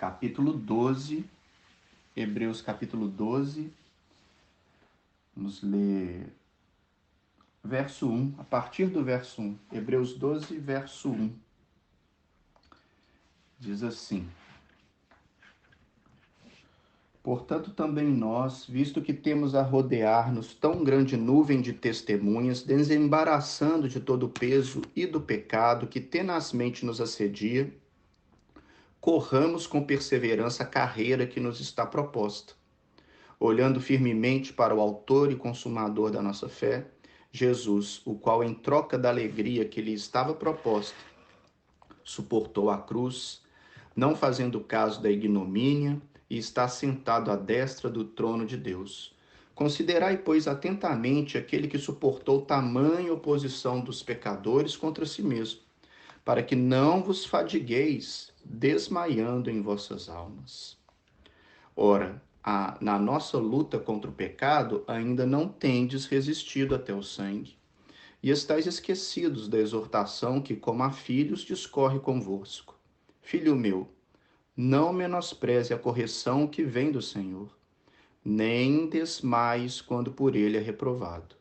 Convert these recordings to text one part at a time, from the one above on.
capítulo 12, Hebreus capítulo 12, vamos ler verso 1, a partir do verso 1, Hebreus 12, verso 1, diz assim: Portanto, também nós, visto que temos a rodear-nos tão grande nuvem de testemunhas, desembaraçando de todo o peso e do pecado que tenazmente nos assedia, corramos com perseverança a carreira que nos está proposta, olhando firmemente para o autor e consumador da nossa fé, Jesus, o qual, em troca da alegria que lhe estava proposta, suportou a cruz, não fazendo caso da ignomínia, e está sentado à destra do trono de Deus. Considerai, pois, atentamente aquele que suportou tamanha oposição dos pecadores contra si mesmo, para que não vos fadigueis, desmaiando em vossas almas. Ora, na nossa luta contra o pecado, ainda não tendes resistido até o sangue, e estáis esquecidos da exortação que, como a filhos, discorre convosco. Filho meu, não menospreze a correção que vem do Senhor, nem desmaies quando por ele é reprovado.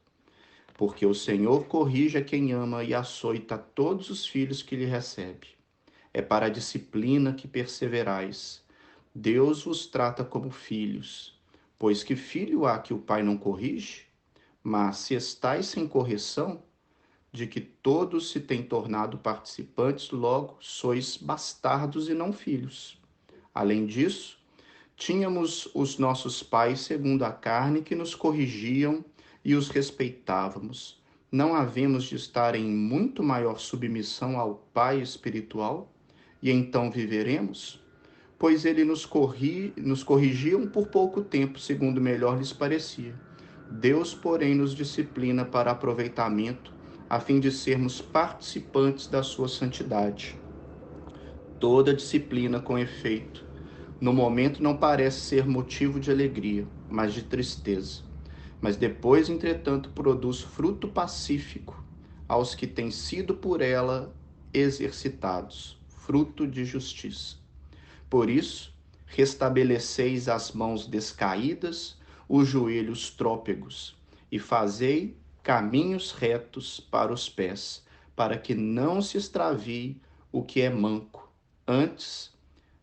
Porque o Senhor corrige a quem ama e açoita todos os filhos que lhe recebe. É para a disciplina que perseverais. Deus vos trata como filhos. Pois que filho há que o pai não corrige? Mas se estáis sem correção, de que todos se têm tornado participantes, logo sois bastardos e não filhos. Além disso, tínhamos os nossos pais segundo a carne que nos corrigiam e os respeitávamos. Não havemos de estar em muito maior submissão ao Pai espiritual? E então viveremos? Pois ele nos corrigiam por pouco tempo, segundo melhor lhes parecia. Deus, porém, nos disciplina para aproveitamento, a fim de sermos participantes da sua santidade. Toda disciplina, com efeito, no momento não parece ser motivo de alegria, mas de tristeza. Mas depois, entretanto, produz fruto pacífico aos que têm sido por ela exercitados, fruto de justiça. Por isso, restabeleceis as mãos descaídas, os joelhos trôpegos, e fazei caminhos retos para os pés, para que não se extravie o que é manco, antes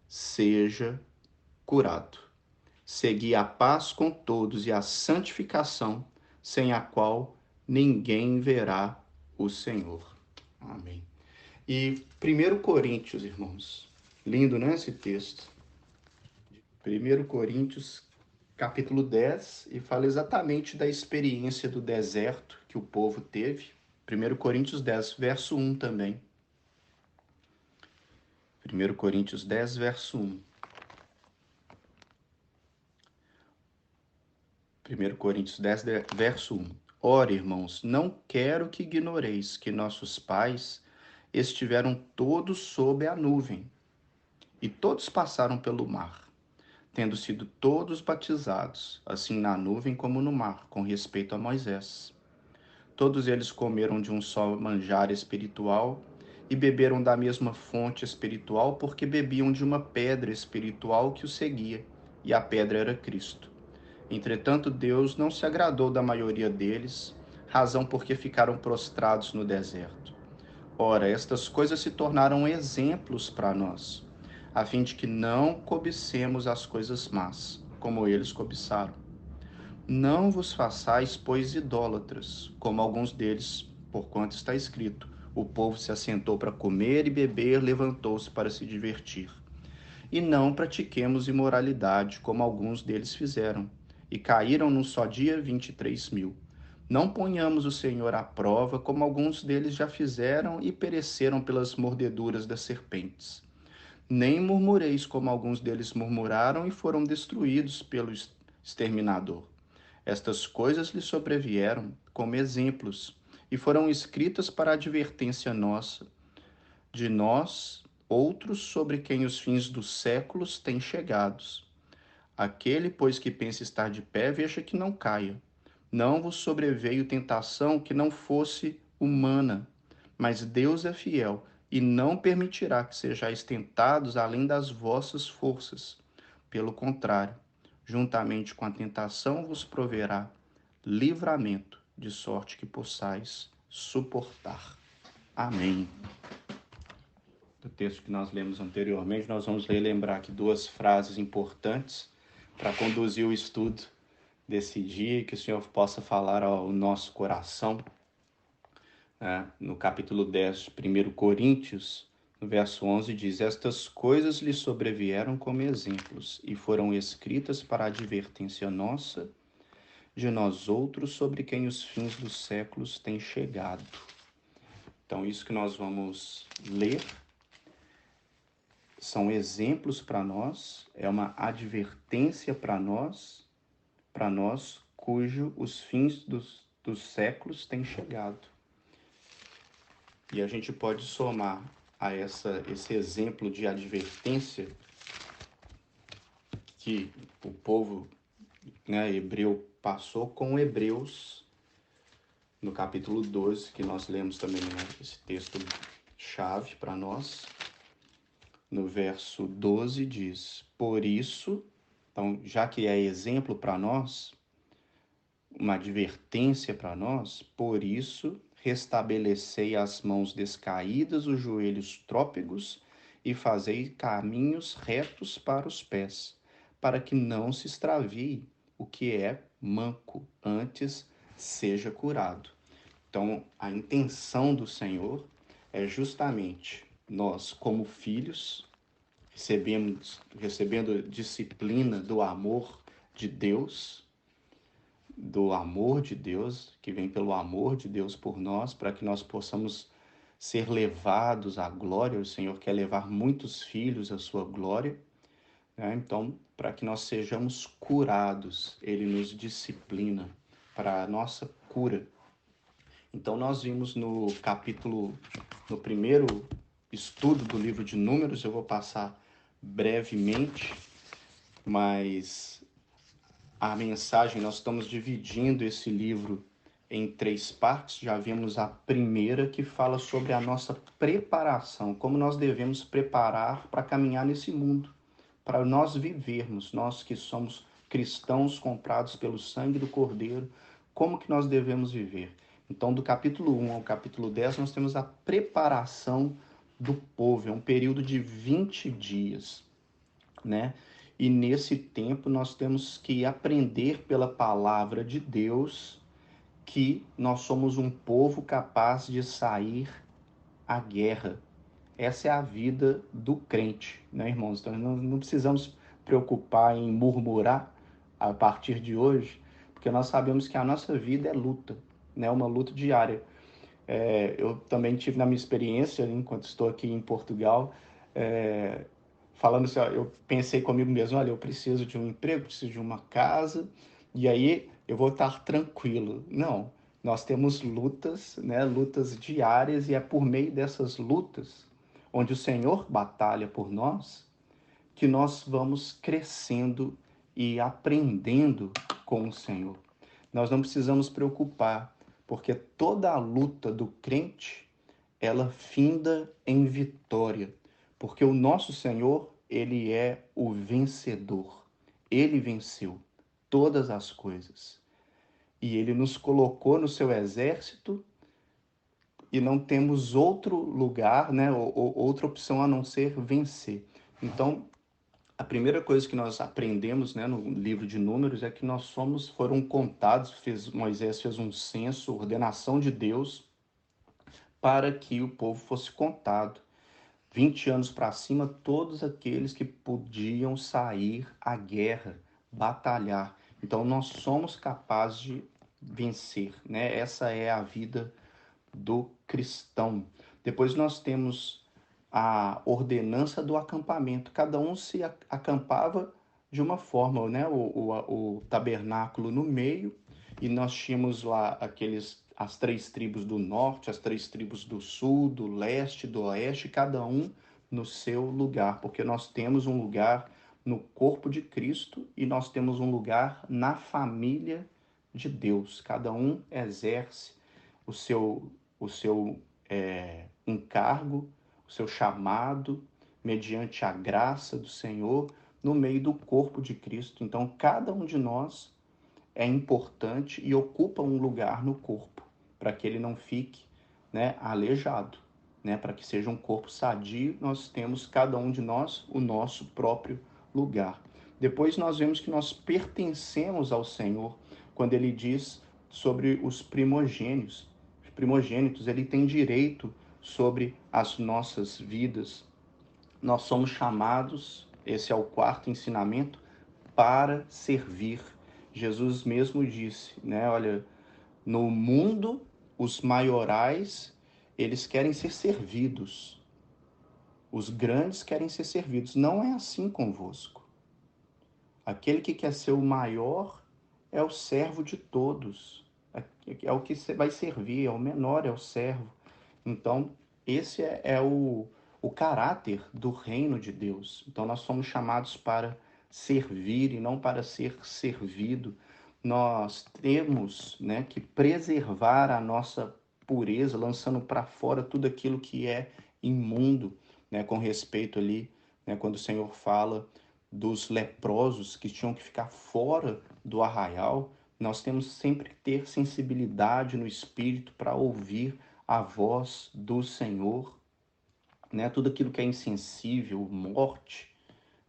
seja curado. Segui a paz com todos e a santificação, sem a qual ninguém verá o Senhor. Amém. E 1 Coríntios, irmãos, lindo, né, esse texto? 1 Coríntios, capítulo 10, e fala exatamente da experiência do deserto que o povo teve. 1 Coríntios 10, verso 1 também. 1 Coríntios 10, verso 1. 1 Coríntios 10, verso 1. Ora, irmãos, não quero que ignoreis que nossos pais estiveram todos sob a nuvem, e todos passaram pelo mar, tendo sido todos batizados, assim na nuvem como no mar, com respeito a Moisés. Todos eles comeram de um só manjar espiritual e beberam da mesma fonte espiritual, porque bebiam de uma pedra espiritual que os seguia, e a pedra era Cristo. Entretanto, Deus não se agradou da maioria deles, razão porque ficaram prostrados no deserto. Ora, estas coisas se tornaram exemplos para nós, a fim de que não cobicemos as coisas más, como eles cobiçaram. Não vos façais, pois, idólatras, como alguns deles, porquanto está escrito: o povo se assentou para comer e beber, levantou-se para se divertir. E não pratiquemos imoralidade, como alguns deles fizeram, e caíram num só dia 23.000. Não ponhamos o Senhor à prova, como alguns deles já fizeram e pereceram pelas mordeduras das serpentes. Nem murmureis, como alguns deles murmuraram e foram destruídos pelo exterminador. Estas coisas lhe sobrevieram como exemplos e foram escritas para advertência nossa, de nós, outros sobre quem os fins dos séculos têm chegados. Aquele, pois, que pensa estar de pé, veja que não caia. Não vos sobreveio tentação que não fosse humana, mas Deus é fiel, e não permitirá que sejais tentados além das vossas forças. Pelo contrário, juntamente com a tentação vos proverá livramento, de sorte que possais suportar. Amém. Do texto que nós lemos anteriormente, nós vamos relembrar aqui duas frases importantes para conduzir o estudo desse dia e que o Senhor possa falar ao nosso coração. No capítulo 10 de 1 Coríntios, no verso 11, diz: Estas coisas lhe sobrevieram como exemplos e foram escritas para a advertência nossa, de nós outros, sobre quem os fins dos séculos têm chegado. Então, isso que nós vamos ler são exemplos para nós, é uma advertência para nós cujo os fins dos séculos têm chegado. E a gente pode somar a esse exemplo de advertência que o povo, hebreu passou com Hebreus, no capítulo 12, que nós lemos também, esse texto chave para nós. No verso 12 diz: Por isso, então, já que é exemplo para nós, uma advertência para nós, por isso restabelecei as mãos descaídas, os joelhos trôpegos, e fazei caminhos retos para os pés, para que não se extravie o que é manco, antes seja curado. Então, a intenção do Senhor é justamente nós, como filhos, recebendo disciplina do amor de Deus, que vem pelo amor de Deus por nós, para que nós possamos ser levados à glória. O Senhor quer levar muitos filhos à sua glória, Então, para que nós sejamos curados, Ele nos disciplina para a nossa cura. Então, nós vimos no primeiro estudo do livro de Números, eu vou passar brevemente, mas a mensagem, nós estamos dividindo esse livro em 3 partes. Já vimos a primeira, que fala sobre a nossa preparação, como nós devemos preparar para caminhar nesse mundo, para nós vivermos, nós que somos cristãos comprados pelo sangue do Cordeiro, como que nós devemos viver. Então, do capítulo 1 ao capítulo 10, nós temos a preparação do povo, é um período de 20 dias, E nesse tempo nós temos que aprender pela palavra de Deus que nós somos um povo capaz de sair à guerra. Essa é a vida do crente, irmãos? Então não precisamos preocupar em murmurar a partir de hoje, porque nós sabemos que a nossa vida é luta, uma luta diária. Eu também tive na minha experiência, enquanto estou aqui em Portugal, falando assim, eu pensei comigo mesmo, olha, eu preciso de um emprego, preciso de uma casa, e aí eu vou estar tranquilo. Não, nós temos lutas, lutas diárias, e é por meio dessas lutas, onde o Senhor batalha por nós, que nós vamos crescendo e aprendendo com o Senhor. Nós não precisamos preocupar, porque toda a luta do crente, ela finda em vitória, porque o nosso Senhor, ele é o vencedor. Ele venceu todas as coisas. E ele nos colocou no seu exército e não temos outro lugar, ou outra opção a não ser vencer. Então, a primeira coisa que nós aprendemos, no livro de Números, é que foram contados, Moisés fez um censo, ordenação de Deus, para que o povo fosse contado. 20 anos para cima, todos aqueles que podiam sair à guerra, batalhar. Então, nós somos capazes de vencer, Essa é a vida do cristão. Depois nós temos a ordenança do acampamento. Cada um se acampava de uma forma, o tabernáculo no meio, e nós tínhamos lá as 3 tribos do norte, as 3 tribos do sul, do leste, do oeste, cada um no seu lugar, porque nós temos um lugar no corpo de Cristo e nós temos um lugar na família de Deus. Cada um exerce o seu encargo, o seu chamado, mediante a graça do Senhor, no meio do corpo de Cristo. Então, cada um de nós é importante e ocupa um lugar no corpo, para que ele não fique, né, aleijado, né, para que seja um corpo sadio. Nós temos, cada um de nós, o nosso próprio lugar. Depois nós vemos que nós pertencemos ao Senhor, quando ele diz sobre os primogênitos. Os primogênitos, ele tem direito sobre as nossas vidas. Nós somos chamados, esse é o quarto ensinamento, para servir. Jesus mesmo disse, né? Olha, no mundo, os maiorais, eles querem ser servidos. Os grandes querem ser servidos. Não é assim convosco. Aquele que quer ser o maior é o servo de todos. É o que vai servir, é o menor, é o servo. Então, esse é o caráter do reino de Deus. Então, nós somos chamados para servir e não para ser servido. Nós temos, né, que preservar a nossa pureza, lançando para fora tudo aquilo que é imundo, né, com respeito ali, né, quando o Senhor fala dos leprosos que tinham que ficar fora do arraial. Nós temos sempre que ter sensibilidade no espírito para ouvir a voz do Senhor, né? Tudo aquilo que é insensível, morte,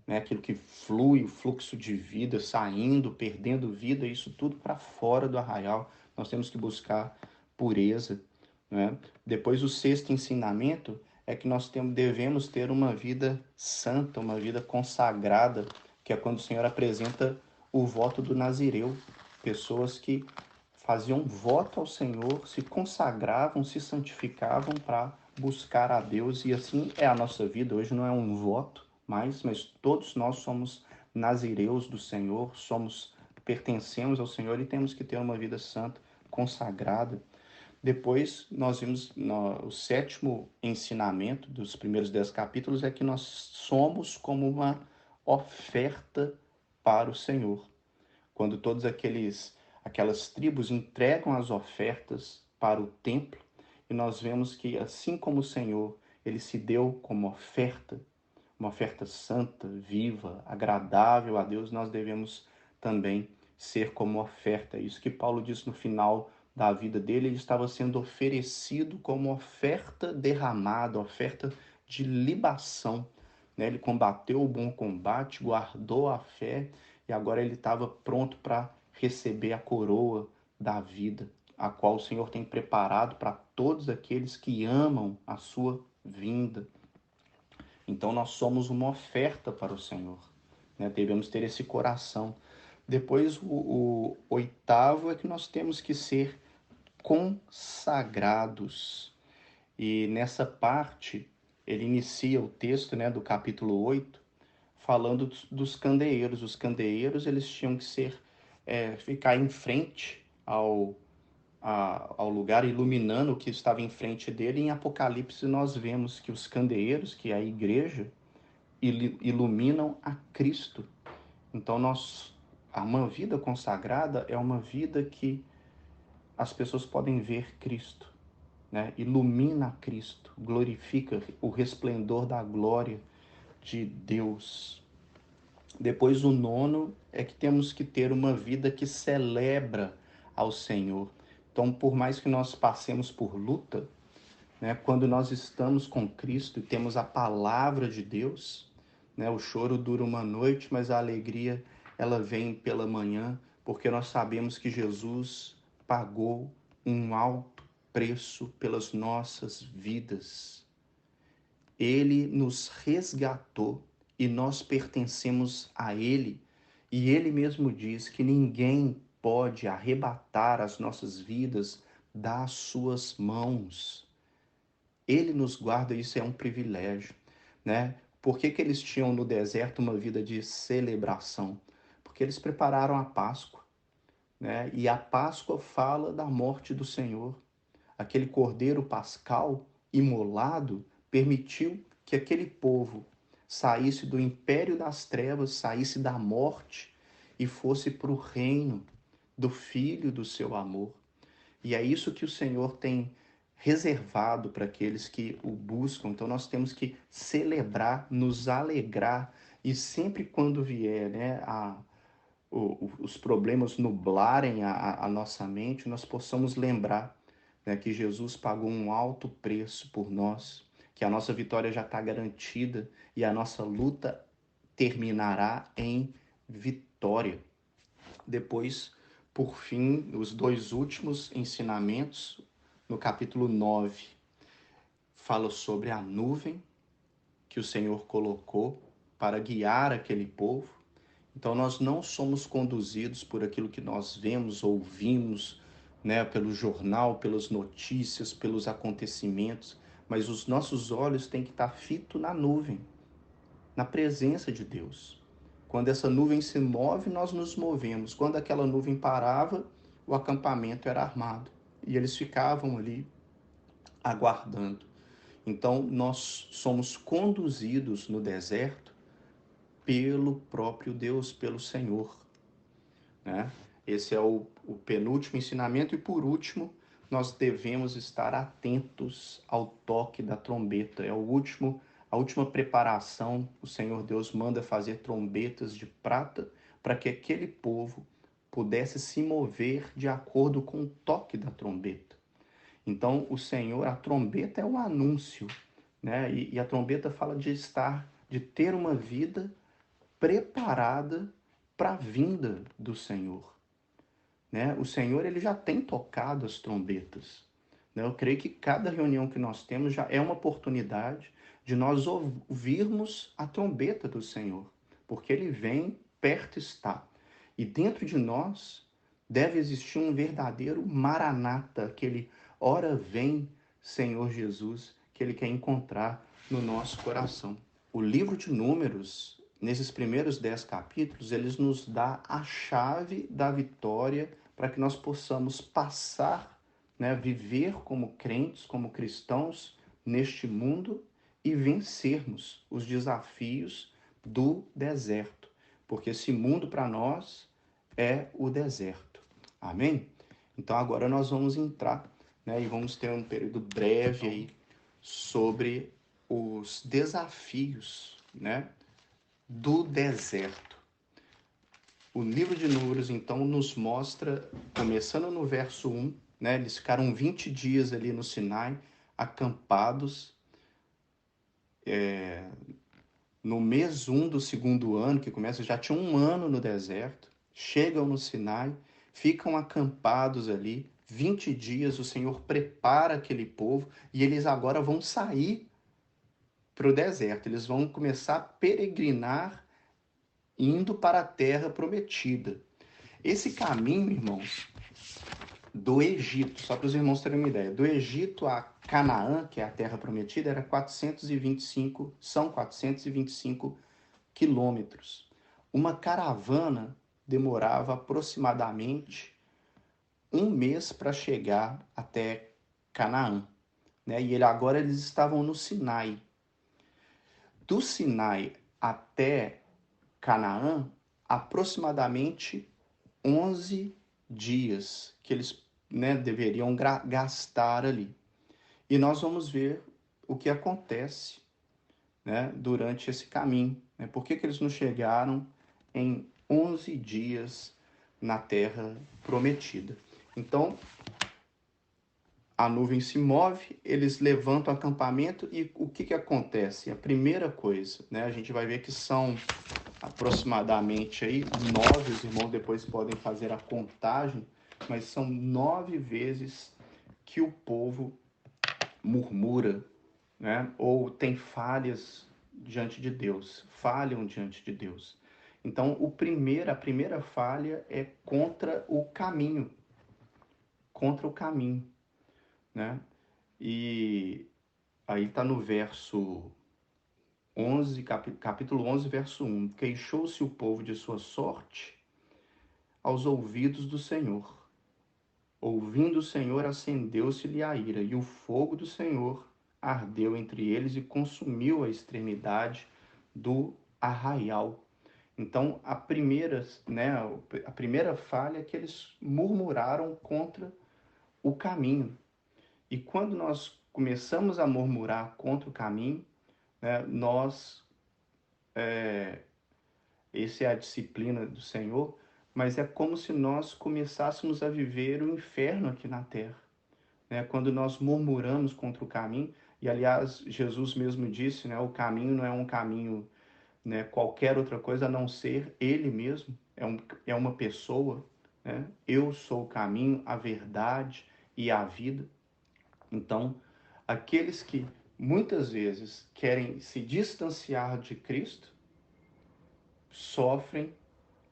né? Aquilo que flui, o fluxo de vida, saindo, perdendo vida, isso tudo para fora do arraial. Nós temos que buscar pureza, né? Depois, o sexto ensinamento é que nós devemos ter uma vida santa, uma vida consagrada, que é quando o Senhor apresenta o voto do Nazireu. Pessoas que faziam voto ao Senhor, se consagravam, se santificavam para buscar a Deus, e assim é a nossa vida. Hoje não é um voto mais, mas todos nós somos nazireus do Senhor, pertencemos ao Senhor e temos que ter uma vida santa, consagrada. Depois nós vimos o sétimo ensinamento dos primeiros 10 capítulos é que nós somos como uma oferta para o Senhor. Quando aquelas tribos entregam as ofertas para o templo, e nós vemos que assim como o Senhor, ele se deu como oferta, uma oferta santa, viva, agradável a Deus, nós devemos também ser como oferta. É isso que Paulo diz no final da vida dele, ele estava sendo oferecido como oferta derramada, oferta de libação, né? Ele combateu o bom combate, guardou a fé e agora ele estava pronto para receber a coroa da vida, a qual o Senhor tem preparado para todos aqueles que amam a sua vinda. Então nós somos uma oferta para o Senhor, né? Devemos ter esse coração. Depois, o oitavo é que nós temos que ser consagrados. E nessa parte, ele inicia o texto, né, do capítulo 8, falando dos candeeiros. Os candeeiros, eles tinham que ficar em frente ao lugar, iluminando o que estava em frente dele. Em Apocalipse, nós vemos que os candeeiros, que é a igreja, iluminam a Cristo. Então, uma vida consagrada é uma vida que as pessoas podem ver Cristo, né? Ilumina Cristo, glorifica o resplendor da glória de Deus. Depois, o nono é que temos que ter uma vida que celebra ao Senhor. Então, por mais que nós passemos por luta, né, quando nós estamos com Cristo e temos a palavra de Deus, né, o choro dura uma noite, mas a alegria ela vem pela manhã, porque nós sabemos que Jesus pagou um alto preço pelas nossas vidas. Ele nos resgatou e nós pertencemos a Ele. E Ele mesmo diz que ninguém pode arrebatar as nossas vidas das suas mãos. Ele nos guarda, isso é um privilégio, né? Por que eles tinham no deserto uma vida de celebração? Porque eles prepararam a Páscoa, né? E a Páscoa fala da morte do Senhor. Aquele cordeiro pascal imolado permitiu que aquele povo saísse do império das trevas, saísse da morte e fosse para o reino do Filho do seu amor. E é isso que o Senhor tem reservado para aqueles que o buscam. Então nós temos que celebrar, nos alegrar, e sempre quando vier, né, os problemas nublarem a nossa mente, nós possamos lembrar, né, que Jesus pagou um alto preço por nós, que a nossa vitória já está garantida e a nossa luta terminará em vitória. Depois, por fim, os dois últimos ensinamentos, no capítulo 9, fala sobre a nuvem que o Senhor colocou para guiar aquele povo. Então nós não somos conduzidos por aquilo que nós vemos, ouvimos, né, pelo jornal, pelas notícias, pelos acontecimentos, mas os nossos olhos têm que estar fitos na nuvem, na presença de Deus. Quando essa nuvem se move, nós nos movemos. Quando aquela nuvem parava, o acampamento era armado e eles ficavam ali aguardando. Então nós somos conduzidos no deserto pelo próprio Deus, pelo Senhor, né? Esse é o penúltimo ensinamento. E por último, nós devemos estar atentos ao toque da trombeta. É a última preparação. O Senhor Deus manda fazer trombetas de prata para que aquele povo pudesse se mover de acordo com o toque da trombeta. Então, o Senhor, a trombeta é o anúncio, né? E a trombeta fala de ter uma vida preparada para a vinda do Senhor, né? O Senhor, ele já tem tocado as trombetas, né? Eu creio que cada reunião que nós temos já é uma oportunidade de nós ouvirmos a trombeta do Senhor, porque ele vem, perto está. E dentro de nós deve existir um verdadeiro maranata, aquele ora vem, Senhor Jesus, que ele quer encontrar no nosso coração. O livro de Números, nesses primeiros 10 capítulos, eles nos dá a chave da vitória para que nós possamos passar, né, viver como crentes, como cristãos neste mundo e vencermos os desafios do deserto, porque esse mundo para nós é o deserto. Amém? Então agora nós vamos entrar, né, e vamos ter um período breve aí sobre os desafios, né, do deserto. O livro de Números, então, nos mostra, começando no verso 1, né, eles ficaram 20 dias ali no Sinai, acampados, no mês 1 do segundo ano, que começa, já tinha um ano no deserto, chegam no Sinai, ficam acampados ali, 20 dias, o Senhor prepara aquele povo, e eles agora vão sair para o deserto, eles vão começar a peregrinar, indo para a terra prometida. Esse caminho, irmãos, do Egito, só para os irmãos terem uma ideia, do Egito a Canaã, que é a terra prometida, são 425 quilômetros. Uma caravana demorava aproximadamente um mês para chegar até Canaã, né? E agora eles estavam no Sinai. Do Sinai até Canaã, aproximadamente 11 dias que eles, né, deveriam gastar ali. E nós vamos ver o que acontece, né, durante esse caminho. Né? Por que eles não chegaram em 11 dias na terra prometida? Então, a nuvem se move, eles levantam o acampamento e o que acontece? A primeira coisa, né, a gente vai ver que são aproximadamente aí 9, os irmãos depois podem fazer a contagem, mas são 9 vezes que o povo murmura, né, ou tem falhas diante de Deus, falham diante de Deus. Então, a primeira falha é contra o caminho, né? E aí está no verso 11, capítulo 11, verso 1. Queixou-se o povo de sua sorte aos ouvidos do Senhor. Ouvindo o Senhor, acendeu-se-lhe a ira, e o fogo do Senhor ardeu entre eles e consumiu a extremidade do arraial. Então, né, a primeira falha é que eles murmuraram contra o caminho. E quando nós começamos a murmurar contra o caminho, né, essa é a disciplina do Senhor, mas é como se nós começássemos a viver o inferno aqui na terra, né? Quando nós murmuramos contra o caminho, e aliás, Jesus mesmo disse, né, o caminho não é um caminho, né, qualquer outra coisa a não ser Ele mesmo, é uma pessoa, né? Eu sou o caminho, a verdade e a vida. Então, aqueles que muitas vezes querem se distanciar de Cristo sofrem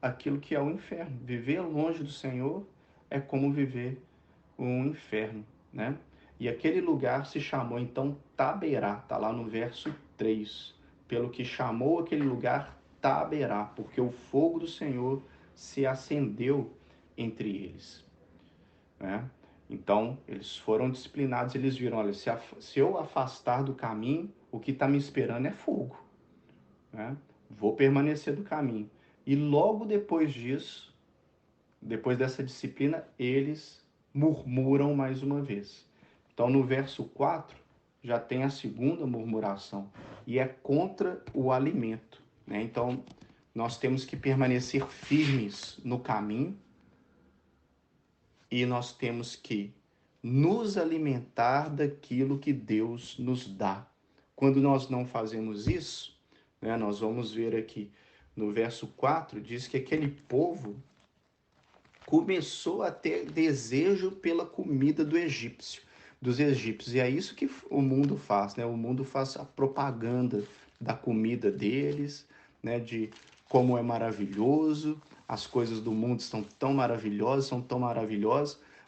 aquilo que é o inferno. Viver longe do Senhor é como viver um inferno, né? E aquele lugar se chamou então Taberá, tá lá no verso 3. Pelo que chamou aquele lugar Taberá, porque o fogo do Senhor se acendeu entre eles, né? Então, eles foram disciplinados, eles viram, olha, se eu afastar do caminho, o que está me esperando é fogo, né? Vou permanecer do caminho. E logo depois disso, depois dessa disciplina, eles murmuram mais uma vez. Então, no verso 4, já tem a segunda murmuração, e é contra o alimento, né? Então, nós temos que permanecer firmes no caminho e nós temos que nos alimentar daquilo que Deus nos dá. Quando nós não fazemos isso, né, nós vamos ver aqui no verso 4, diz que aquele povo começou a ter desejo pela comida dos egípcios. E é isso que o mundo faz, né? O mundo faz a propaganda da comida deles, né? De como é maravilhoso, as coisas do mundo são tão maravilhosas,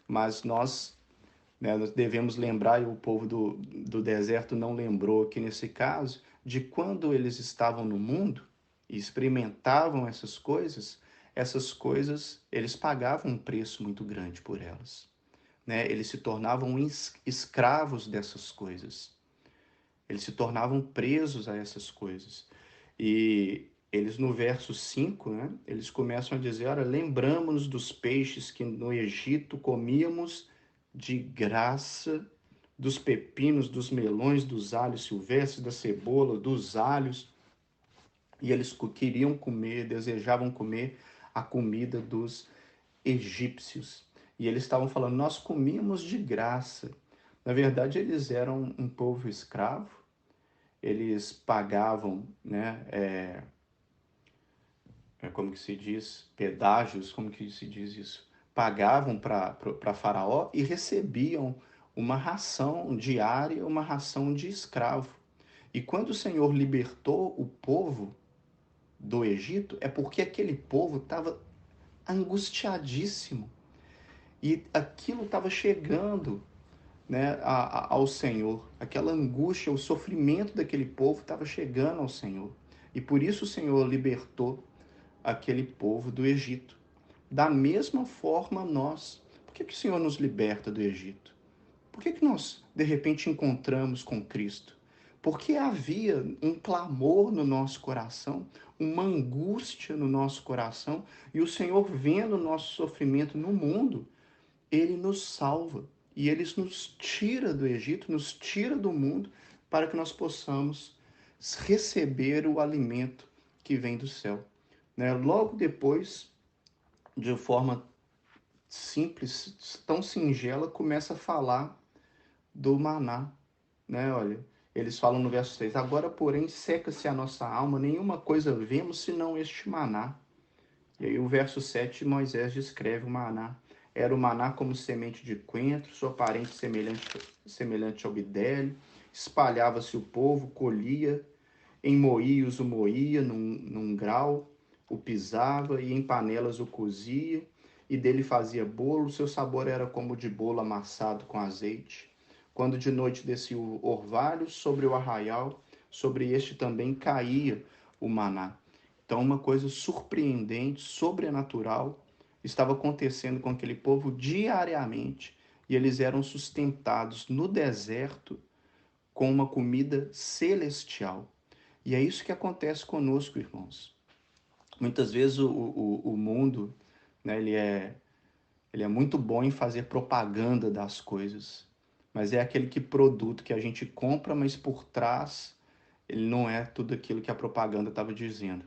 mas nós devemos lembrar, e o povo do deserto não lembrou aqui nesse caso, de quando eles estavam no mundo e experimentavam essas coisas, eles pagavam um preço muito grande por elas, né? Eles se tornavam escravos dessas coisas, eles se tornavam presos a essas coisas. E eles no verso 5, né, eles começam a dizer, olha, lembramos-nos dos peixes que no Egito comíamos de graça, dos pepinos, dos melões, dos alhos silvestres, da cebola, dos alhos, e eles queriam comer, desejavam comer a comida dos egípcios. E eles estavam falando, nós comíamos de graça. Na verdade, eles eram um povo escravo, eles pagavam, né, como que se diz, pedágios, como que se diz isso? Pagavam para Faraó e recebiam uma ração diária, uma ração de escravo. E quando o Senhor libertou o povo do Egito, é porque aquele povo estava angustiadíssimo. E aquilo estava chegando, né, ao Senhor. Aquela angústia, o sofrimento daquele povo estava chegando ao Senhor. E por isso o Senhor libertou aquele povo do Egito. Da mesma forma nós. Por que o Senhor nos liberta do Egito? Por que nós, de repente, encontramos com Cristo? Porque havia um clamor no nosso coração, uma angústia no nosso coração, e o Senhor, vendo o nosso sofrimento no mundo, Ele nos salva. E Ele nos tira do Egito, nos tira do mundo, para que nós possamos receber o alimento que vem do céu, né? Logo depois, de forma simples, tão singela, começa a falar do maná, né? Olha, eles falam no verso 6, agora, porém, seca-se a nossa alma, nenhuma coisa vemos senão este maná. E aí o verso 7, Moisés descreve o maná. Era o maná como semente de coentro, sua aparência semelhante ao bidélio, espalhava-se o povo, colhia, em moinhos o moía num grau, o pisava, e em panelas o cozia, e dele fazia bolo, seu sabor era como de bolo amassado com azeite. Quando de noite descia o orvalho sobre o arraial, sobre este também caía o maná. Então, uma coisa surpreendente, sobrenatural, estava acontecendo com aquele povo diariamente, e eles eram sustentados no deserto com uma comida celestial. E é isso que acontece conosco, irmãos. Muitas vezes o mundo, né, ele é muito bom em fazer propaganda das coisas, mas é aquele produto que a gente compra, mas por trás ele não é tudo aquilo que a propaganda estava dizendo.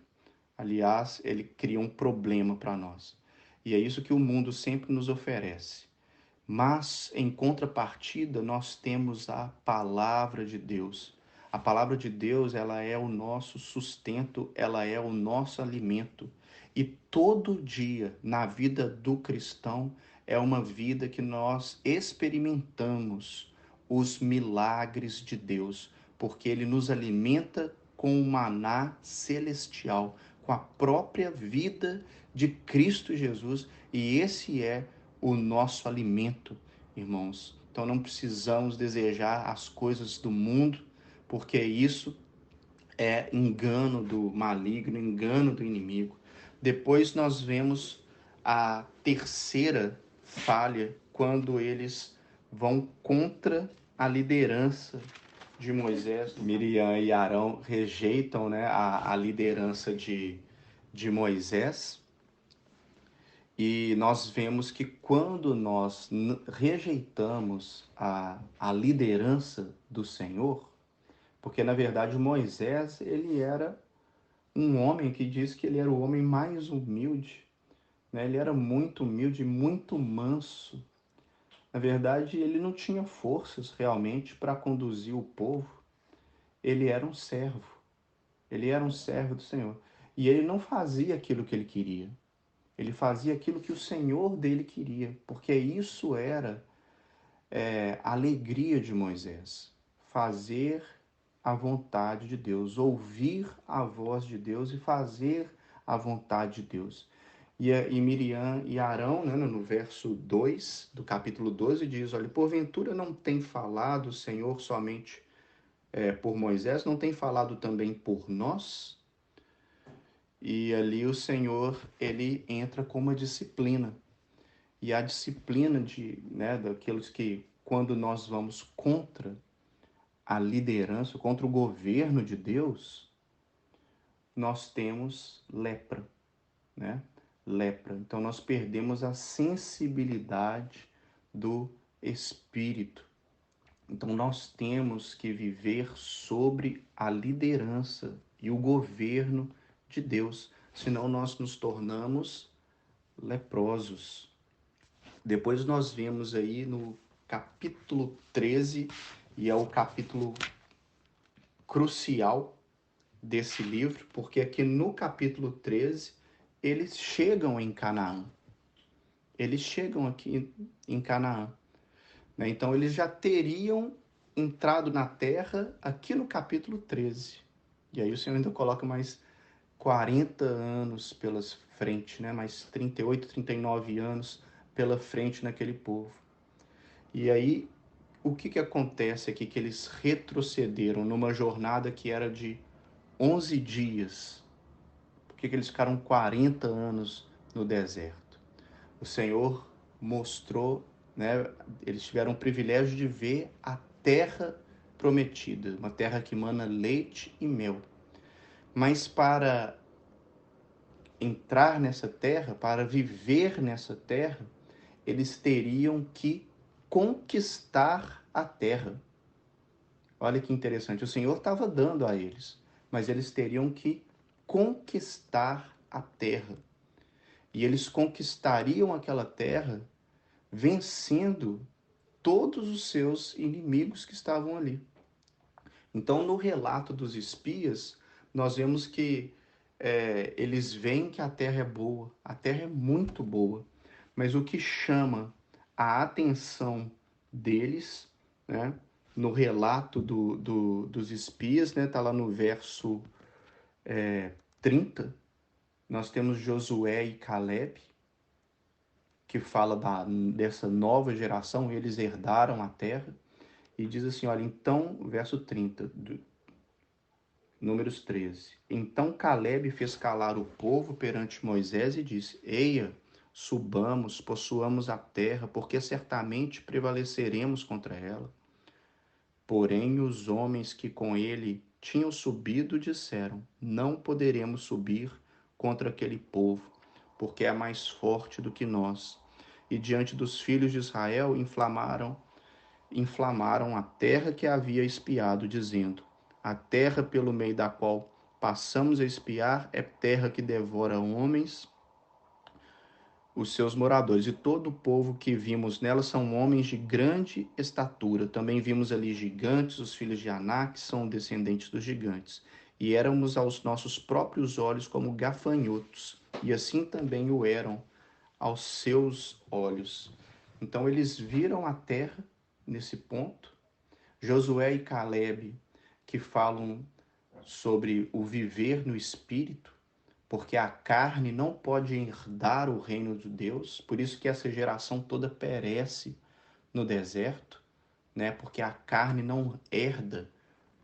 Aliás, ele cria um problema para nós. E é isso que o mundo sempre nos oferece. Mas, em contrapartida, nós temos a palavra de Deus. A palavra de Deus, ela é o nosso sustento, ela é o nosso alimento. E todo dia na vida do cristão é uma vida que nós experimentamos os milagres de Deus, porque ele nos alimenta com o maná celestial, com a própria vida de Cristo Jesus, e esse é o nosso alimento, irmãos. Então não precisamos desejar as coisas do mundo, porque isso é engano do maligno, engano do inimigo. Depois nós vemos a terceira falha, quando eles vão contra a liderança de Moisés. Miriam e Arão rejeitam, né, a liderança de Moisés. E nós vemos que quando nós rejeitamos a liderança do Senhor, porque na verdade Moisés, ele era um homem que diz que ele era o homem mais humilde, né? Ele era muito humilde, muito manso. Na verdade, ele não tinha forças realmente para conduzir o povo. Ele era um servo. Ele era um servo do Senhor. E ele não fazia aquilo que ele queria. Ele fazia aquilo que o Senhor dele queria, porque isso era a alegria de Moisés. Fazer a vontade de Deus, ouvir a voz de Deus e fazer a vontade de Deus. E Miriam e Arão, né, no verso 2 do capítulo 12, diz, olha, porventura não tem falado o Senhor somente por Moisés, não tem falado também por nós? E ali o Senhor, ele entra com uma disciplina. E a disciplina daqueles que, quando nós vamos contra a liderança, contra o governo de Deus, nós temos lepra, né? Lepra. Então nós perdemos a sensibilidade do Espírito. Então nós temos que viver sobre a liderança e o governo de Deus, senão nós nos tornamos leprosos. Depois nós vemos aí no capítulo 13, e é o capítulo crucial desse livro, porque aqui no capítulo 13 eles chegam em Canaã. Eles chegam aqui em Canaã, né? Então eles já teriam entrado na terra aqui no capítulo 13. E aí o Senhor ainda coloca mais 40 anos pelas frente, né? Mais 38, 39 anos pela frente naquele povo. E aí, o que acontece aqui? Que eles retrocederam numa jornada que era de 11 dias. Por que eles ficaram 40 anos no deserto? O Senhor mostrou, né? Eles tiveram o privilégio de ver a terra prometida, uma terra que emana leite e mel. Mas para entrar nessa terra, para viver nessa terra, eles teriam que conquistar a terra. Olha que interessante, o Senhor estava dando a eles, mas eles teriam que conquistar a terra. E eles conquistariam aquela terra vencendo todos os seus inimigos que estavam ali. Então, no relato dos espias, nós vemos que eles veem que a terra é boa, a terra é muito boa, mas o que chama a atenção deles, né, no relato dos espias, né, tá lá no verso 30, nós temos Josué e Caleb, que fala dessa nova geração, eles herdaram a terra, e diz assim, olha, então, verso 30, Números 13. Então Caleb fez calar o povo perante Moisés e disse, eia, subamos, possuamos a terra, porque certamente prevaleceremos contra ela. Porém os homens que com ele tinham subido disseram, não poderemos subir contra aquele povo, porque é mais forte do que nós. E diante dos filhos de Israel inflamaram inflamaram a terra que havia espiado, dizendo: a terra pelo meio da qual passamos a espiar é terra que devora homens, os seus moradores, e todo o povo que vimos nela são homens de grande estatura. Também vimos ali gigantes, os filhos de Aná, que são descendentes dos gigantes. E éramos aos nossos próprios olhos como gafanhotos, e assim também o eram aos seus olhos. Então eles viram a terra nesse ponto. Josué e Caleb, que falam sobre o viver no espírito, porque a carne não pode herdar o reino de Deus, por isso que essa geração toda perece no deserto, né? Porque a carne não herda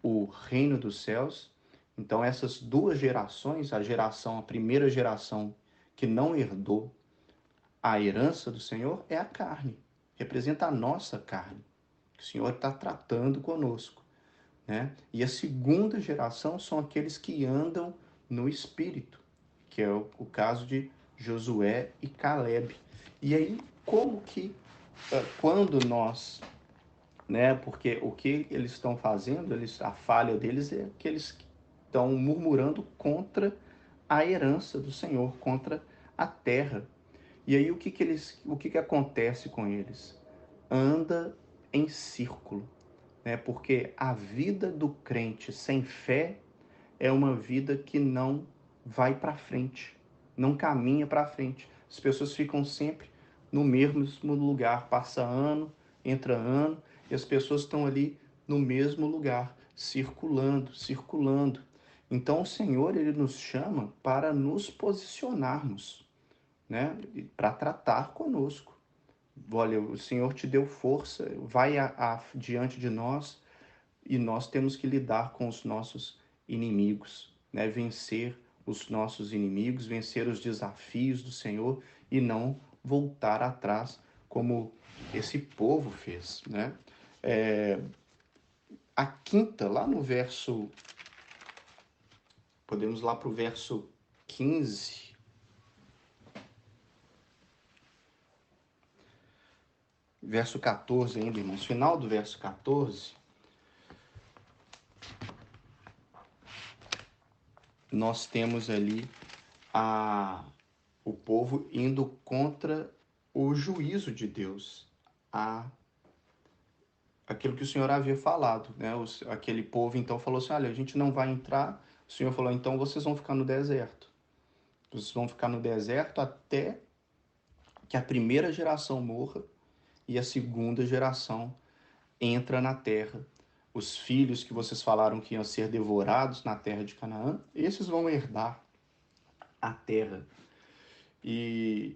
o reino dos céus. Então essas duas gerações, a primeira geração que não herdou a herança do Senhor é a carne, representa a nossa carne, que o Senhor está tratando conosco, né? E a segunda geração são aqueles que andam no Espírito, que é o caso de Josué e Caleb. E aí, como que, quando nós, né? Porque o que eles estão fazendo, a falha deles é que eles estão murmurando contra a herança do Senhor, contra a terra. E aí o que acontece com eles? Anda em círculo, né? Porque a vida do crente sem fé é uma vida que não vai para frente, não caminha para frente. As pessoas ficam sempre no mesmo lugar, passa ano, entra ano, e as pessoas estão ali no mesmo lugar, circulando, circulando. Então o Senhor, ele nos chama para nos posicionarmos, né? Para tratar conosco. Olha, o Senhor te deu força, vai diante de nós, e nós temos que lidar com os nossos inimigos, né? Vencer os nossos inimigos, vencer os desafios do Senhor e não voltar atrás como esse povo fez, né? A quinta, lá no verso, podemos ir lá para o verso 15, verso 14 ainda, irmãos, final do verso 14, nós temos ali o povo indo contra o juízo de Deus, aquilo que o Senhor havia falado, né? Aquele povo então falou assim: olha, a gente não vai entrar. O Senhor falou: então vocês vão ficar no deserto. Vocês vão ficar no deserto até que a primeira geração morra e a segunda geração entra na terra. Os filhos que vocês falaram que iam ser devorados na terra de Canaã, esses vão herdar a terra. E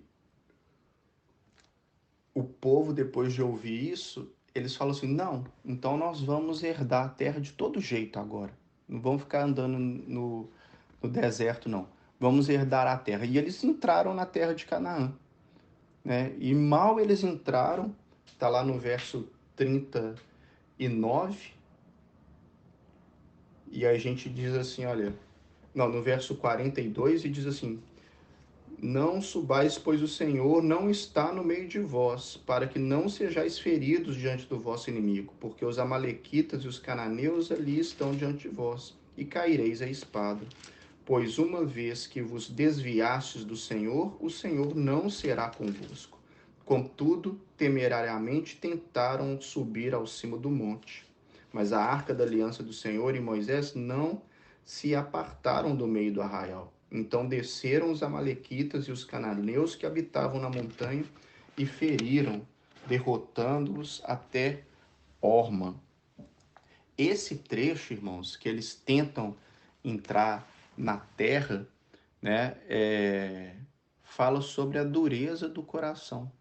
o povo, depois de ouvir isso, eles falam assim: não, então nós vamos herdar a terra de todo jeito agora. Não vamos ficar andando no deserto, não. Vamos herdar a terra. E eles entraram na terra de Canaã, né? E mal eles entraram, está lá no verso 39, e a gente diz assim: olha, não, no verso 42, e diz assim: não subais, pois o Senhor não está no meio de vós, para que não sejais feridos diante do vosso inimigo, porque os amalequitas e os cananeus ali estão diante de vós, e caireis a espada. Pois uma vez que vos desviastes do Senhor, o Senhor não será convosco. Contudo, temerariamente tentaram subir ao cimo do monte. Mas a arca da aliança do Senhor e Moisés não se apartaram do meio do arraial. Então desceram os amalequitas e os cananeus que habitavam na montanha e feriram, derrotando-os até Orma. Esse trecho, irmãos, que eles tentam entrar na terra, né, fala sobre a dureza do coração,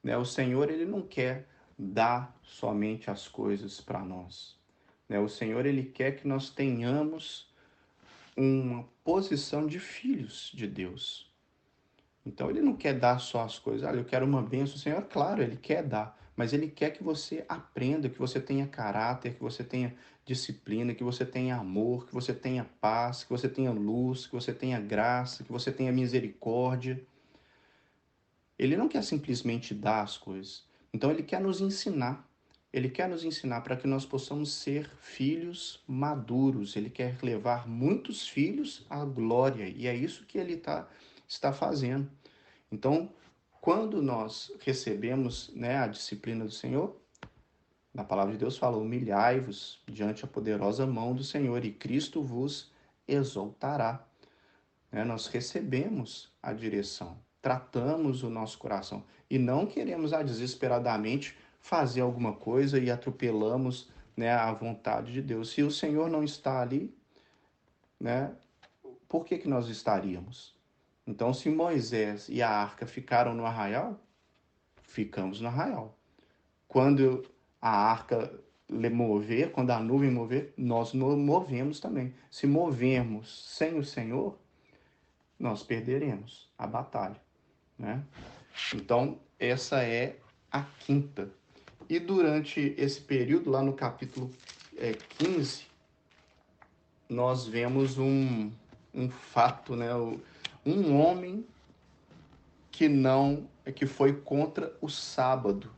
né? O Senhor, ele não quer dar somente as coisas para nós, né? O Senhor, ele quer que nós tenhamos uma posição de filhos de Deus. Então ele não quer dar só as coisas. Olha, eu quero uma bênção, Senhor. Claro, ele quer dar, mas ele quer que você aprenda, que você tenha caráter, que você tenha disciplina, que você tenha amor, que você tenha paz, que você tenha luz, que você tenha graça, que você tenha misericórdia. Ele não quer simplesmente dar as coisas. Então ele quer nos ensinar. Ele quer nos ensinar para que nós possamos ser filhos maduros. Ele quer levar muitos filhos à glória. E é isso que ele está fazendo. Então, quando nós recebemos, né, a disciplina do Senhor, na palavra de Deus fala: humilhai-vos diante a poderosa mão do Senhor e Cristo vos exaltará. Né? Nós recebemos a direção, tratamos o nosso coração e não queremos desesperadamente fazer alguma coisa e atropelamos, né, a vontade de Deus. Se o Senhor não está ali, né, por que nós estaríamos? Então, se Moisés e a arca ficaram no arraial, ficamos no arraial. Quando a arca mover, quando a nuvem mover, nós nos movemos também. Se movermos sem o Senhor, nós perderemos a batalha, né? Então, essa é a quinta. E durante esse período, lá no capítulo 15, nós vemos um fato, né? Um homem que foi contra o sábado,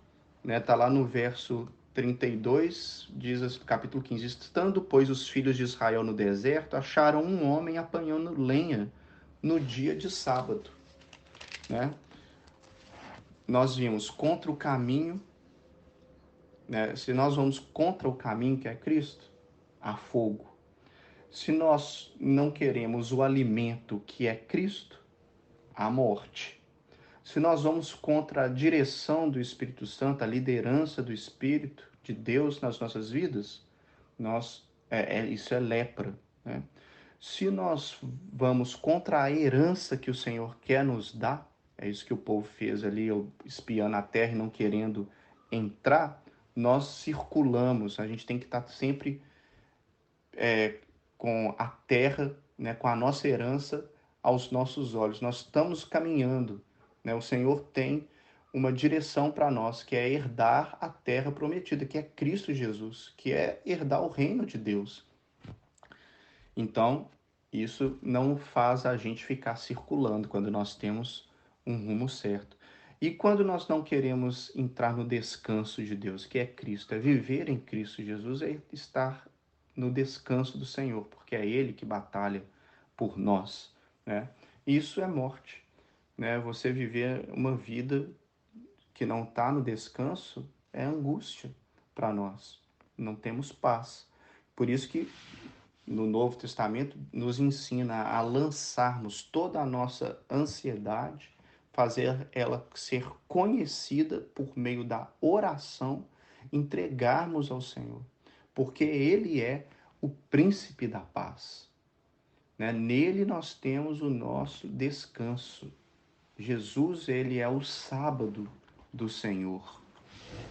né? Tá lá no verso 32, diz capítulo 15: estando, pois, os filhos de Israel no deserto, acharam um homem apanhando lenha no dia de sábado, né? Nós vimos contra o caminho, né? Se nós vamos contra o caminho que é Cristo, há fogo. Se nós não queremos o alimento que é Cristo, há morte. Se nós vamos contra a direção do Espírito Santo, a liderança do Espírito de Deus nas nossas vidas, isso é lepra, né? Se nós vamos contra a herança que o Senhor quer nos dar, é isso que o povo fez ali, espiando a terra e não querendo entrar, nós circulamos. A gente tem que estar sempre com a terra, né, com a nossa herança aos nossos olhos. Nós estamos caminhando, né? O Senhor tem uma direção para nós, que é herdar a terra prometida, que é Cristo Jesus, que é herdar o reino de Deus. Então, isso não faz a gente ficar circulando quando nós temos um rumo certo. E quando nós não queremos entrar no descanso de Deus, que é Cristo, é viver em Cristo Jesus, é estar no descanso do Senhor, porque é Ele que batalha por nós, né? Isso é morte, né? Você viver uma vida que não está no descanso é angústia para nós. Não temos paz. Por isso que no Novo Testamento nos ensina a lançarmos toda a nossa ansiedade, fazer ela ser conhecida por meio da oração, entregarmos ao Senhor, porque Ele é o príncipe da paz, né? Nele nós temos o nosso descanso. Jesus, ele é o sábado do Senhor.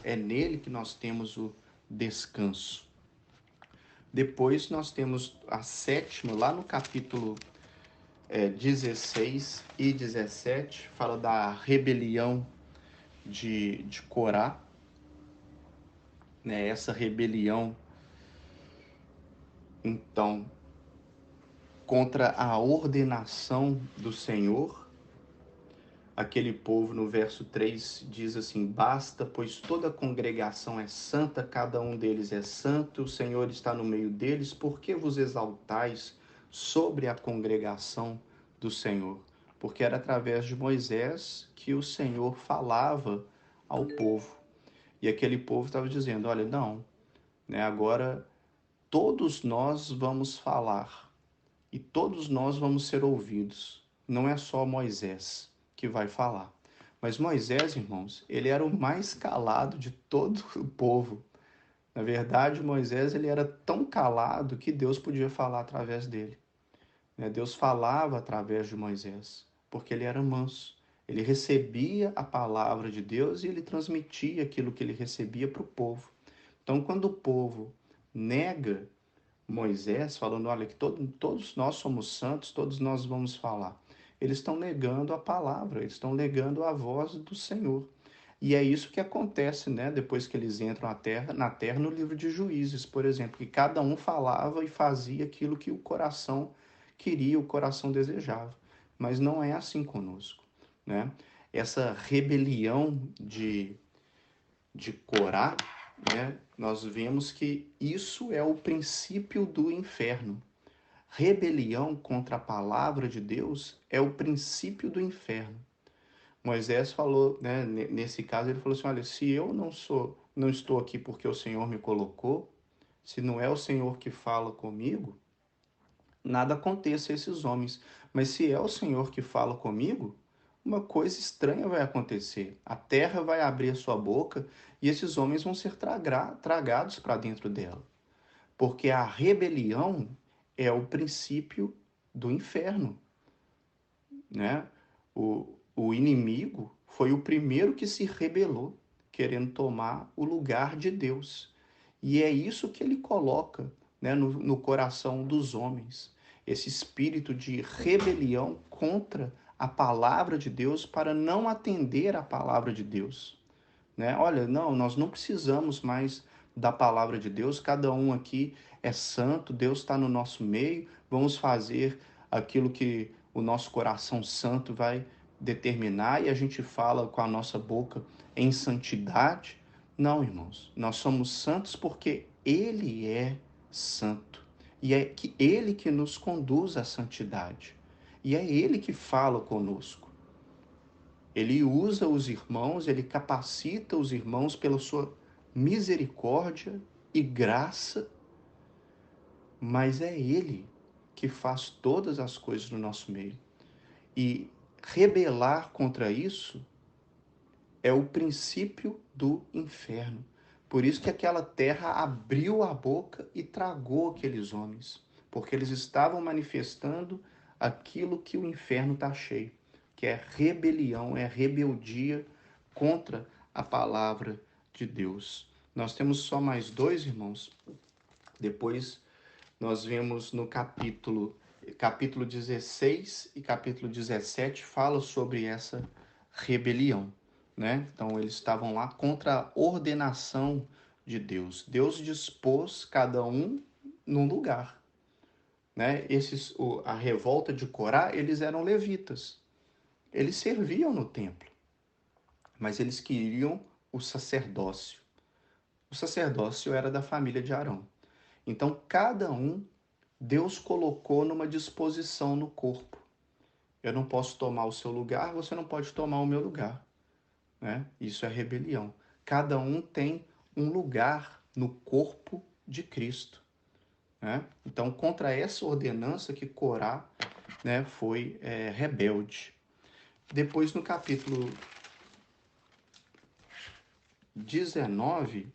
É nele que nós temos o descanso. Depois nós temos a sétima, lá no capítulo 16 e 17, fala da rebelião de Corá, né? Essa rebelião, então, contra a ordenação do Senhor. Aquele povo, no verso 3, diz assim: basta, pois toda a congregação é santa, cada um deles é santo, o Senhor está no meio deles, por que vos exaltais sobre a congregação do Senhor? Porque era através de Moisés que o Senhor falava ao povo. E aquele povo estava dizendo: olha, não, né, agora todos nós vamos falar e todos nós vamos ser ouvidos. Não é só Moisés que vai falar. Mas Moisés, irmãos, ele era o mais calado de todo o povo. Na verdade, Moisés, ele era tão calado que Deus podia falar através dele. Deus falava através de Moisés, porque ele era manso. Ele recebia a palavra de Deus e ele transmitia aquilo que ele recebia para o povo. Então, quando o povo nega Moisés, falando: olha, que todos nós somos santos, todos nós vamos falar, eles estão negando a palavra, eles estão negando a voz do Senhor. E é isso que acontece, né? Depois que eles entram na terra, no livro de Juízes, por exemplo, que cada um falava e fazia aquilo que o coração queria, o coração desejava. Mas não é assim conosco, né? Essa rebelião de Corá, né, nós vemos que isso é o princípio do inferno. Rebelião contra a palavra de Deus é o princípio do inferno. Moisés falou, né, nesse caso, ele falou assim: olha, se eu não estou aqui porque o Senhor me colocou, se não é o Senhor que fala comigo, nada aconteça a esses homens. Mas se é o Senhor que fala comigo, uma coisa estranha vai acontecer. A terra vai abrir a sua boca e esses homens vão ser tragados para dentro dela. Porque a rebelião é o princípio do inferno, né? O inimigo foi o primeiro que se rebelou, querendo tomar o lugar de Deus. E é isso que ele coloca, né, no coração dos homens, esse espírito de rebelião contra a palavra de Deus para não atender à palavra de Deus, né? Olha, não, nós não precisamos mais da palavra de Deus, cada um aqui é santo, Deus está no nosso meio, vamos fazer aquilo que o nosso coração santo vai determinar e a gente fala com a nossa boca em santidade. Não, irmãos, nós somos santos porque Ele é santo e é que Ele que nos conduz à santidade e é Ele que fala conosco. Ele usa os irmãos, ele capacita os irmãos pela sua misericórdia e graça, mas é ele que faz todas as coisas no nosso meio. E rebelar contra isso é o princípio do inferno. Por isso que aquela terra abriu a boca e tragou aqueles homens, porque eles estavam manifestando aquilo que o inferno está cheio, que é rebelião, é rebeldia contra a palavra de Deus. Nós temos só mais dois, irmãos. Depois nós vemos no capítulo 16 e capítulo 17 fala sobre essa rebelião, né? Então eles estavam lá contra a ordenação de Deus. Deus dispôs cada um num lugar, né? A revolta de Corá, eles eram levitas. Eles serviam no templo, mas eles queriam o sacerdócio. O sacerdócio era da família de Arão. Então cada um Deus colocou numa disposição no corpo. Eu não posso tomar o seu lugar, você não pode tomar o meu lugar, né? Isso é rebelião. Cada um tem um lugar no corpo de Cristo, né? Então, contra essa ordenança que Corá, né, foi rebelde. Depois, no capítulo 19,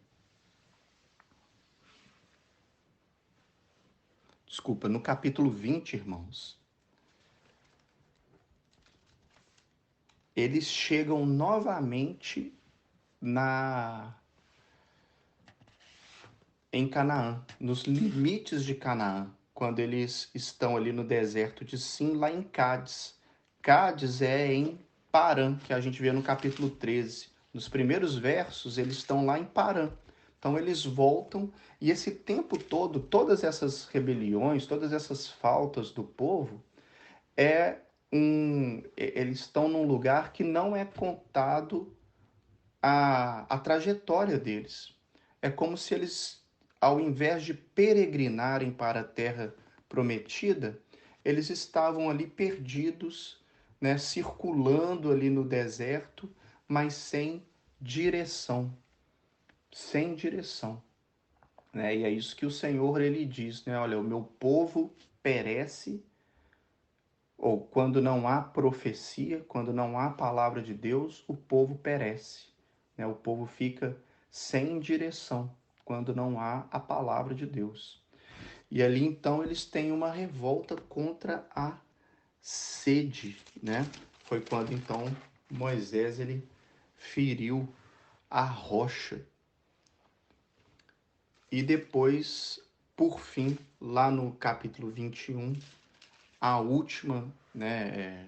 desculpa, no capítulo 20, irmãos, eles chegam novamente na em Canaã, nos limites de Canaã, quando eles estão ali no deserto de Sim, lá em Cádiz. Cádiz é em Parã, que a gente vê no capítulo 13. Nos primeiros versos, eles estão lá em Parã. Então eles voltam e esse tempo todo, todas essas rebeliões, todas essas faltas do povo, eles estão num lugar que não é contado a trajetória deles. É como se eles, ao invés de peregrinarem para a terra prometida, eles estavam ali perdidos, né, circulando ali no deserto, mas sem direção, sem direção, né? E é isso que o Senhor ele diz, né? Olha, o meu povo perece, ou quando não há profecia, quando não há palavra de Deus, o povo perece, né? O povo fica sem direção quando não há a palavra de Deus. E ali então eles têm uma revolta contra a sede, né? Foi quando então Moisés ele feriu a rocha. E depois, por fim, lá no capítulo 21, a última, né,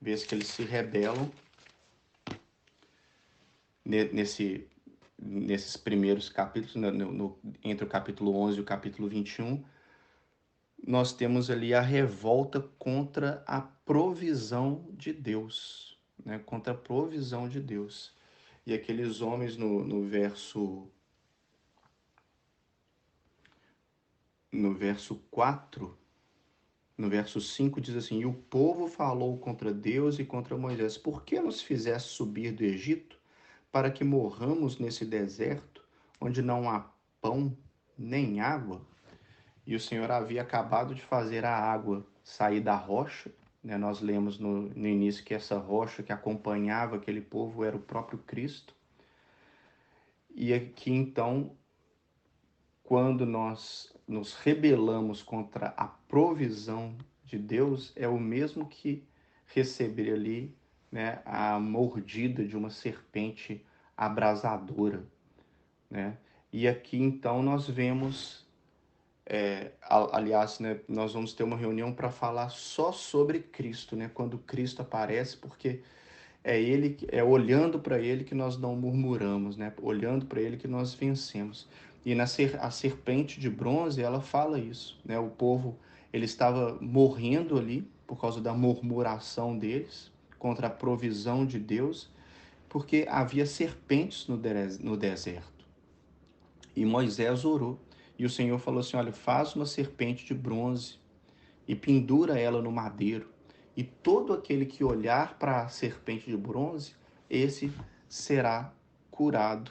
vez que eles se rebelam, nesses primeiros capítulos, entre o capítulo 11 e o capítulo 21, nós temos ali a revolta contra a provisão de Deus, né? Contra a provisão de Deus. E aqueles homens no verso no verso 4, no verso 5 diz assim: "E o povo falou contra Deus e contra Moisés: Por que nos fizeste subir do Egito para que morramos nesse deserto, onde não há pão nem água?" E o Senhor havia acabado de fazer a água sair da rocha, né? Nós lemos no início que essa rocha que acompanhava aquele povo era o próprio Cristo. E aqui então, quando nós nos rebelamos contra a provisão de Deus, é o mesmo que receber ali, né, a mordida de uma serpente abrasadora, né? E aqui então nós vemos, aliás, né, nós vamos ter uma reunião para falar só sobre Cristo, né? Quando Cristo aparece, porque é olhando para ele que nós não murmuramos, né? Olhando para ele que nós vencemos. E a serpente de bronze, ela fala isso, né? O povo, ele estava morrendo ali por causa da murmuração deles contra a provisão de Deus, porque havia serpentes no deserto. E Moisés orou. E o Senhor falou assim: olha, faz uma serpente de bronze e pendura ela no madeiro. E todo aquele que olhar para a serpente de bronze, esse será curado,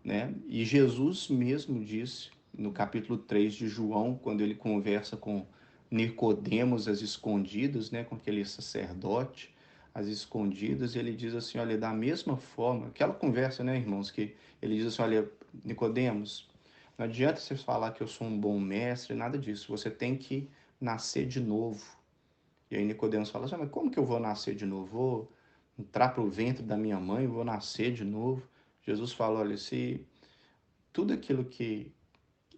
né? E Jesus mesmo disse no capítulo 3 de João, quando ele conversa com Nicodemos às escondidas, né, com aquele sacerdote às escondidas, ele diz assim, olha, da mesma forma, aquela conversa, né, irmãos, que ele diz assim, olha, Nicodemos, não adianta você falar que eu sou um bom mestre, nada disso, você tem que nascer de novo. E aí Nicodemos fala assim, mas como que eu vou nascer de novo? Vou entrar para o ventre da minha mãe, vou nascer de novo? Jesus fala, olha, se tudo aquilo que,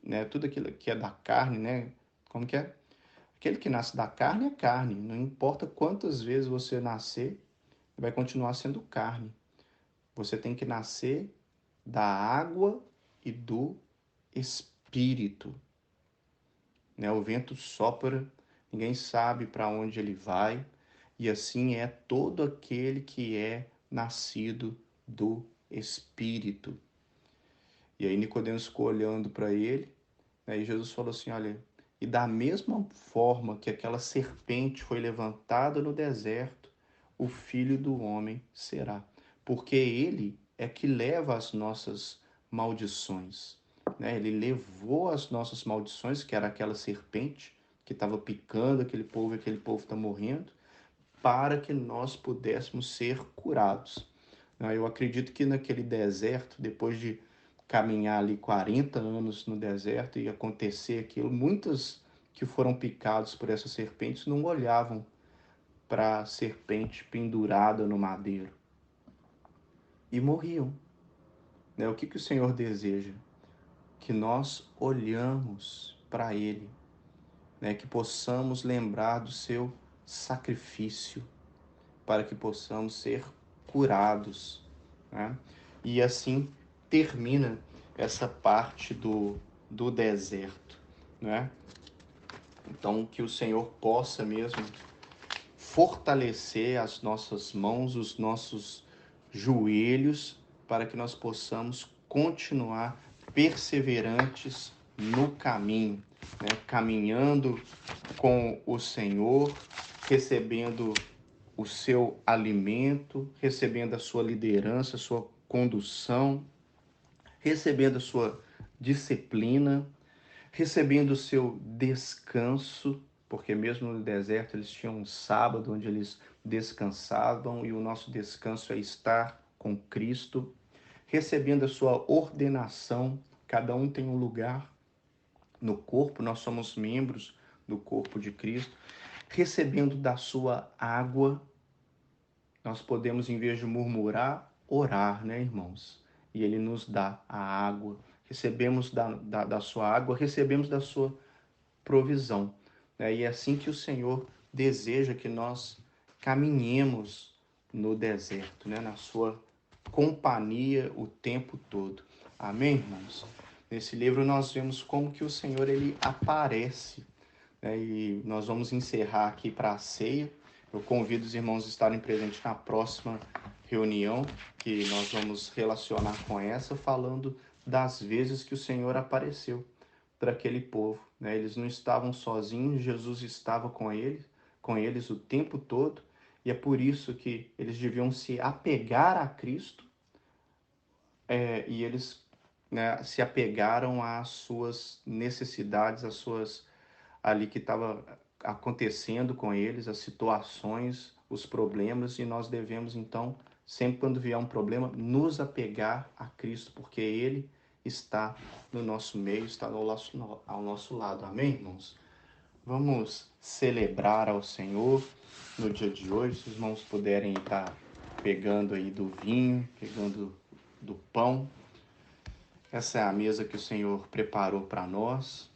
né, tudo aquilo que é da carne, né, como que é? Aquele que nasce da carne é carne, não importa quantas vezes você nascer, vai continuar sendo carne. Você tem que nascer da água e do espírito, né? O vento sopra, ninguém sabe para onde ele vai, e assim é todo aquele que é nascido do espírito. E aí Nicodemos ficou olhando para ele, né, e Jesus falou assim, olha, e da mesma forma que aquela serpente foi levantada no deserto, o Filho do Homem será, porque ele é que leva as nossas maldições, né? Ele levou as nossas maldições, que era aquela serpente que estava picando aquele povo está morrendo, para que nós pudéssemos ser curados. Eu acredito que naquele deserto, depois de caminhar ali 40 anos no deserto e acontecer aquilo, muitos que foram picados por essas serpentes não olhavam para a serpente pendurada no madeiro e morriam, né? O que o Senhor deseja? Que nós olhamos para Ele, né? Que possamos lembrar do seu sacrifício, para que possamos ser curados, né? E assim termina essa parte do deserto, né? Então, que o Senhor possa mesmo fortalecer as nossas mãos, os nossos joelhos, para que nós possamos continuar perseverantes no caminho, né? Caminhando com o Senhor, recebendo o seu alimento, recebendo a sua liderança, a sua condução, recebendo a sua disciplina, recebendo o seu descanso, porque mesmo no deserto eles tinham um sábado onde eles descansavam e o nosso descanso é estar com Cristo, recebendo a sua ordenação, cada um tem um lugar no corpo, nós somos membros do corpo de Cristo, recebendo da sua água. Nós podemos, em vez de murmurar, orar, né, irmãos? E Ele nos dá a água. Recebemos da sua água, recebemos da sua provisão, né? E é assim que o Senhor deseja que nós caminhemos no deserto, né? Na sua companhia o tempo todo. Amém, irmãos? Nesse livro nós vemos como que o Senhor ele aparece, né? E nós vamos encerrar aqui para a ceia. Eu convido os irmãos a estarem presentes na próxima reunião, que nós vamos relacionar com essa, falando das vezes que o Senhor apareceu. para aquele povo, né? Eles não estavam sozinhos, Jesus estava com eles o tempo todo, e é por isso que eles deviam se apegar a Cristo, e eles, né, se apegaram às suas necessidades, às suas ali que estava acontecendo com eles, as situações, os problemas, e nós devemos então, sempre quando vier um problema, nos apegar a Cristo, porque Ele está no nosso meio, está ao nosso lado. Amém, irmãos? Vamos celebrar ao Senhor no dia de hoje. Se os irmãos puderem estar pegando aí do vinho, pegando do pão. Essa é a mesa que o Senhor preparou para nós.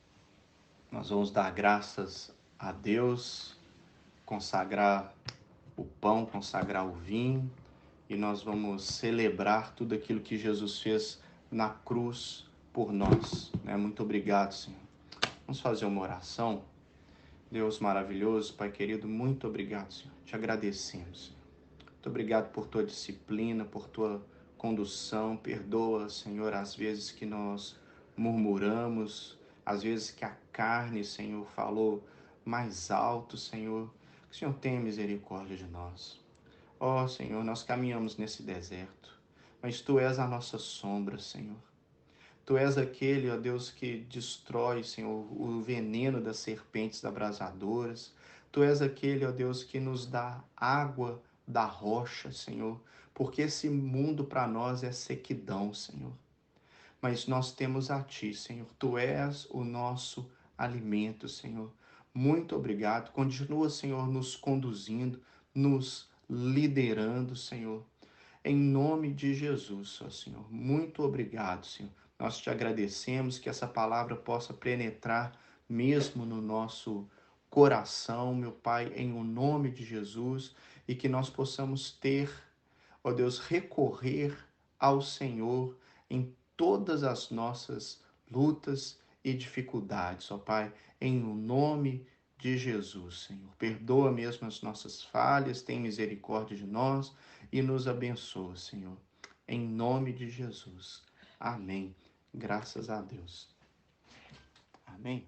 Nós vamos dar graças a Deus, consagrar o pão, consagrar o vinho, e nós vamos celebrar tudo aquilo que Jesus fez na cruz por nós, né? Muito obrigado, Senhor. Vamos fazer uma oração. Deus maravilhoso, Pai querido, muito obrigado, Senhor. Te agradecemos, Senhor. Muito obrigado por tua disciplina, por tua condução. Perdoa, Senhor, as vezes que nós murmuramos, às vezes que a carne, Senhor, falou mais alto, Senhor. Que o Senhor tenha misericórdia de nós. Ó, Senhor, nós caminhamos nesse deserto, mas Tu és a nossa sombra, Senhor. Tu és aquele, ó Deus, que destrói, Senhor, o veneno das serpentes abrasadoras. Tu és aquele, ó Deus, que nos dá água da rocha, Senhor, porque esse mundo para nós é sequidão, Senhor. Mas nós temos a Ti, Senhor. Tu és o nosso alimento, Senhor. Muito obrigado. Continua, Senhor, nos conduzindo, nos liderando, Senhor. Em nome de Jesus, ó Senhor. Muito obrigado, Senhor. Nós te agradecemos que essa palavra possa penetrar mesmo no nosso coração, meu Pai, em o nome de Jesus, e que nós possamos ter, ó Deus, recorrer ao Senhor em todas as nossas lutas e dificuldades, ó Pai, em o nome de Jesus, Senhor. Perdoa mesmo as nossas falhas, tem misericórdia de nós e nos abençoa, Senhor. Em nome de Jesus. Amém. Graças a Deus. Amém.